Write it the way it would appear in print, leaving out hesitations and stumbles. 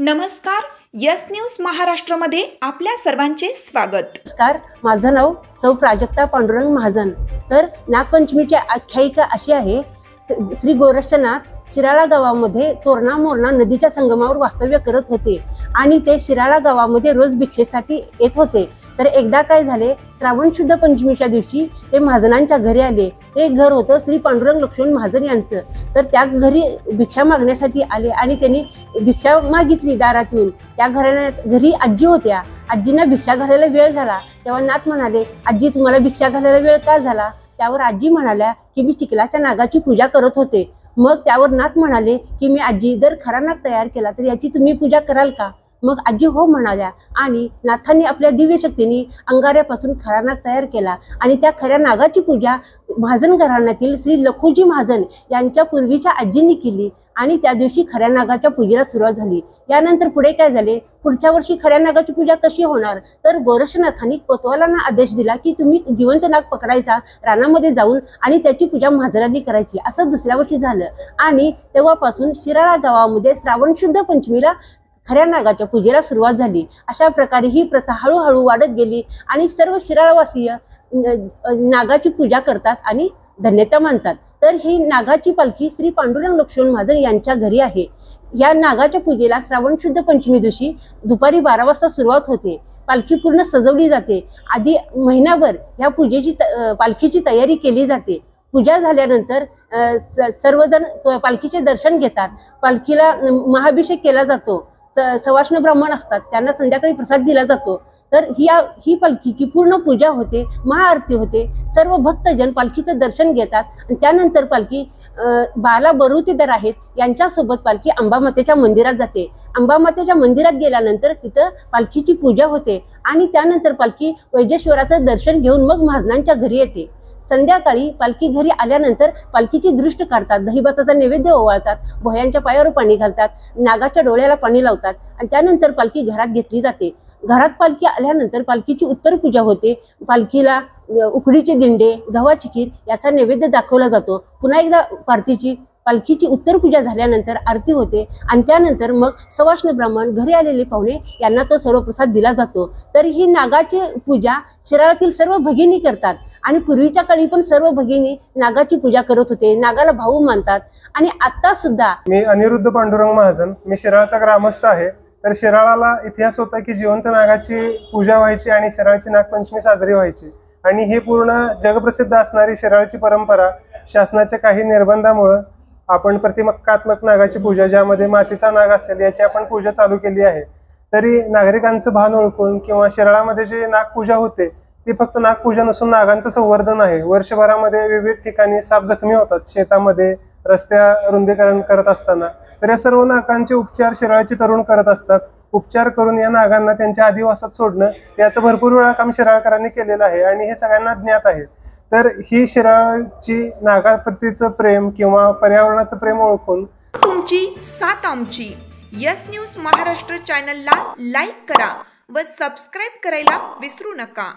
नमस्कार, yes news महाराष्ट्रामध्ये आपल्या सर्वांचे स्वागत। नमस्कार, माझं नाव सौ प्राजक्ता पांडुरंग महाजन। तर नागपंचमीची आख्यायिका अशी आहे, श्री गोरक्षनाथ शिराळा गावामध्ये तोरणा मोरणा नदीच्या संगमावर वास्तव्य करत होते आणि ते शिराळा गावामध्ये रोज भिक्षेसाठी येत होते। तर एकदा काय झाले, श्रावण शुद्ध पंचमीच्या दिवशी ते महाजनांच्या घरी आले। ते घर होतं श्री पांडुरंग लक्ष्मण महाजन यांचं। तर त्या घरी भिक्षा मागण्यासाठी आले आणि त्यांनी भिक्षा मागितली दारातून। त्या घरी आजी होत्या। आजींना भिक्षा घालायला वेळ झाला तेव्हा नाथ म्हणाले, आजी तुम्हाला भिक्षा घालायला वेळ का झाला? त्यावर आजी म्हणाल्या की मी चिखलाच्या नागाची पूजा करत होते। मग त्यावर नाथ म्हणाले की मी आजी जर खरा नाग तयार केला तर याची तुम्ही पूजा कराल का? मग आजी हो म्हणाल्या आणि नाथांनी आपल्या दिव्य शक्तीने अंगाऱ्यापासून खरा नाग तयार केला आणि त्या खऱ्या नागाची पूजा महाजन घराण्यातील श्री लखुजी महाजन यांच्या पूर्वीच्या आजींनी केली आणि त्या दिवशी खऱ्या नागाच्या पूजेला सुरुवात झाली। यानंतर पुढे काय झाले, पुढच्या वर्षी खऱ्या नागाची पूजा कशी होणार? तर गोरक्षनाथांनी कोतवालांना आदेश दिला की तुम्ही जिवंत नाग पकडायचा, रानामध्ये जाऊन आणि त्याची पूजा महाजनांनी करायची। असं दुसऱ्या वर्षी झालं आणि तेव्हापासून शिराळा गावामध्ये श्रावण शुद्ध पंचमीला खऱ्या नागाच्या पूजेला सुरुवात झाली। अशा प्रकारे ही प्रथा हळूहळू वाढत गेली आणि सर्व शिराळावासीय नागाची पूजा करतात आणि धन्यता मानतात। तर ही नागाची पालखी श्री पांडुरंग लक्ष्मण महाजन यांच्या घरी आहे। या नागाच्या पूजेला श्रावण शुद्ध पंचमी दिवशी दुपारी 12 वाजता सुरुवात होते। पालखी पूर्ण सजवली जाते। आधी महिनाभर या पूजेची पालखीची तयारी केली जाते। पूजा झाल्यानंतर सर्वजण पालखीचे दर्शन घेतात। पालखीला महाभिषेक केला जातो। सवाष्ण ब्राह्मण असतात, त्यांना संध्याकाळी प्रसाद दिला जातो। तर ही पालखीची पूर्ण पूजा होते, महाआरती होते। सर्व भक्तजन पालखीचं दर्शन घेतात आणि त्यानंतर पालखी बाला बरुतेदार आहेत यांच्यासोबत पालखी अंबामातेच्या मंदिरात जाते। अंबामातेच्या मंदिरात गेल्यानंतर तिथं पालखीची पूजा होते आणि त्यानंतर पालखी वैजेश्वराचं दर्शन घेऊन मग महाजनांच्या घरी येते। संध्याकाळी पालखी घरी आल्यानंतर पालखीची दृष्ट काढतात, दहीभाताचा नैवेद्य ओवाळतात, भोयांच्या पायावर पाणी घालतात, नागाच्या डोळ्याला पाणी लावतात आणि त्यानंतर पालखी घरात घेतली जाते। घरात पालखी आल्यानंतर पालखीची उत्तर पूजा होते। पालखीला उकडीचे दिंडे, गव्हाची खीर याचा नैवेद्य दाखवला जातो। पुन्हा एकदा पालखीची उत्तर पूजा झाल्यानंतर आरती होते आणि त्यानंतर मग सवाष्ण ब्राह्मण, घरी आलेले पाहुणे यांना तो सर्व प्रसाद दिला जातो। तर ही नागाची पूजा शिराळातील सर्व भगिनी करतात आणि पूर्वीच्या काळी पण सर्व भगिनी नागाची पूजा करत होते, नागाला भाऊ मानतात आणि आता सुद्धा। मी अनिरुद्ध पांडुरंग महाजन, मी शिराळाचा ग्रामस्थ आहे। तर शिराळाला इतिहास होता की जिवंत नागाची पूजा व्हायची आणि शिराळाची नागपंचमी साजरी व्हायची आणि हे पूर्ण जगप्रसिद्ध असणारी शिराळाची परंपरा शासनाच्या काही निर्बंधामुळे आपण प्रतिमक्कात्मक नागाची पूजा, ज्यामध्ये मातीचा नाग असेल, याची आपण पूजा चालू केली आहे। तरी नागरिकांचं भान ओळखून किंवा शिराळामध्ये जे नागपूजा होते ती फक्त नागपूजा नसून नागांचं संवर्धन आहे। वर्षभरामध्ये विविध ठिकाणी साप जखमी होतात, शेतामध्ये, रस्त्या रुंदीकरण करत असताना। तर या सर्व नागांचे उपचार शिराळाची तरुण करत असतात। उपचार करून या नागांना त्यांच्या आदिवासात सोडणं याचं भरपूर वेळा काम शिराळकरांनी केलेलं आहे आणि हे सगळ्यांना ज्ञात आहे। तर ही शिराळाची नागाप्रतीचं प्रेम किंवा पर्यावरणाचं प्रेम ओळखून तुमची साथ आमची यस न्यूज महाराष्ट्र चॅनलला लाईक करा व सबस्क्राईब करायला विसरू नका।